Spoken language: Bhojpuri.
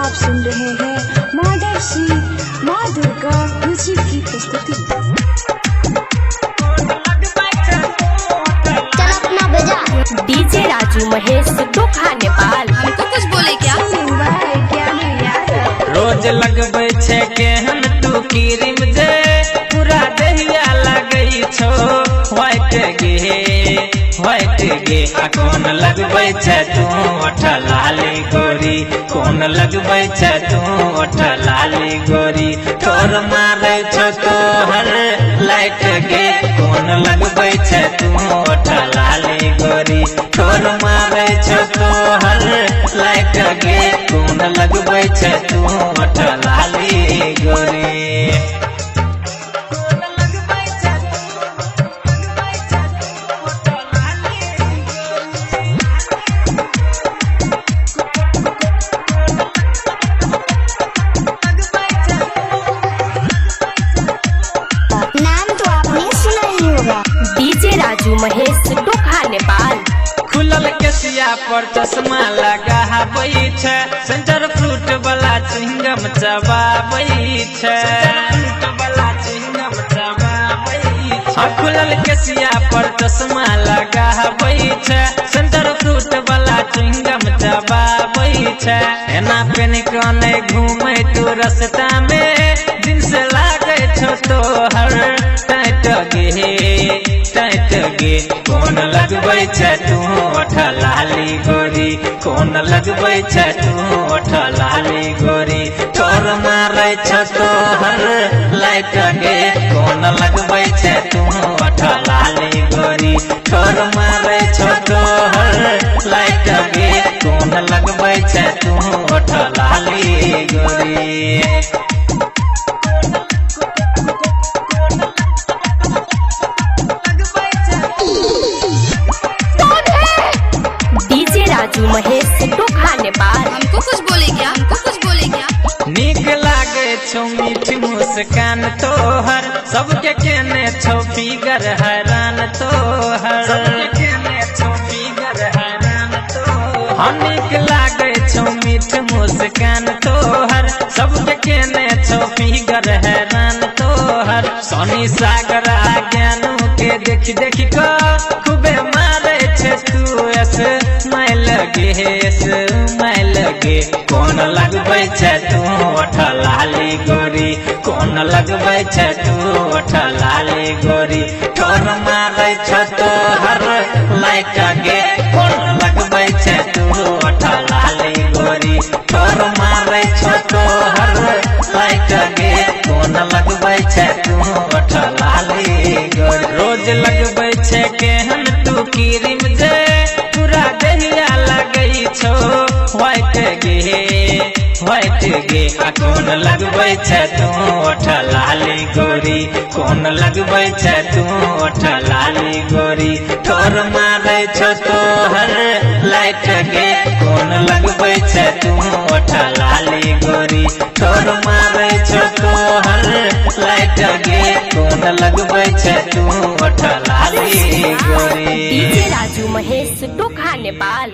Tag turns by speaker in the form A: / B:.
A: आप सुन रहे हैं मादर्शी माँ दुर्गा म्यूजिक की प्रस्तुति।
B: चल अपना बजा।
C: डीजे राजू महेश दुखा नेपाल।
B: हमको कुछ बोले क्या?
D: रोज लगबै छे केहन तू क्रीम जे पूरा दहिया लगई छो व्हाइट गे आ कौन लगबै छे तू ओठ लाली गोरी, कौन लगबै छे तू ओठ लाली गोरी, ठोर मारै छो तोहर लाइट गे, कौन लगबै छे तू ओठ लाली गोरी, ठोर मारै छो तोहर लाइट गे, कौन लगबै छे तू ओठ लाली गोरी।
C: डीजे राजू महेश दुखा नेपाल।
D: खुलल केसिया पर चश्मा लगाबै छे, सेंटर फ्रूट वाला चिंगम चबाबै छे, खुलल केसिया पर चश्मा लगाबै छे, सेंटर फ्रूट वाला चिंगम चबाबै छे, एना पेन कने घूमै तू रास्ता में, दिन से लागे छो तोहर टाइट गे, कौन लगबै छे तू ओठ लाली गोरी, कौन लगबै छे तू ओठ लाली गोरी, ठोर मारै छे तोहर लाइट गे, कौन लगबै छे तू ओठ लाली गोरी, ठोर मारै छे तोहर लाइट गे, कौन लगबै छे तू ओठ लाली गोरी।
C: राजू महेश दुखा नेपाल।
B: हमको कुछ बोले क्या? हमको कुछ बोले क्या?
D: नीक लागे छो मीठ मुस्कान तोहर, सबके केने छो फिगर हैरान तोहर, नीक लागे छो मीठ मुस्कान तोहर, सबके केने छो फिगर हैरान तोहर, सोनी सागर ज्ञानू के देख को खूबे मारे छे तू स्माइल गे, कौन लगबै छे तू ओठ लाली गोरी, कौन लगबै छे तू ओठ लाली गोरी, ठोर मारै छे तोहर लाइट गे, कौन लगबै छे तू ओठ लाली गोरी, ठोर मारै छे तोहर लाइट गे, कौन लगबै छे तू ओठ लाली गोरी। रोज लगबै छे केहन तू क्रीम जे पूरा दहिया लगई छो व्हाइट गे, आ कौन लगबै छे तू ओठ लाली गोरी, कौन लगबै छे तू ओठ लाली गोरी, ठोर मारै छे तोहर लाइट गे, कौन लगबै छे तू ओठ लाली गोरी, ठोर मारै छे तोहर लाइट गे, कौन लगबै छे तू ओठ लाली गोरी।
C: डीजे राजू महेश दुखा नेपाल।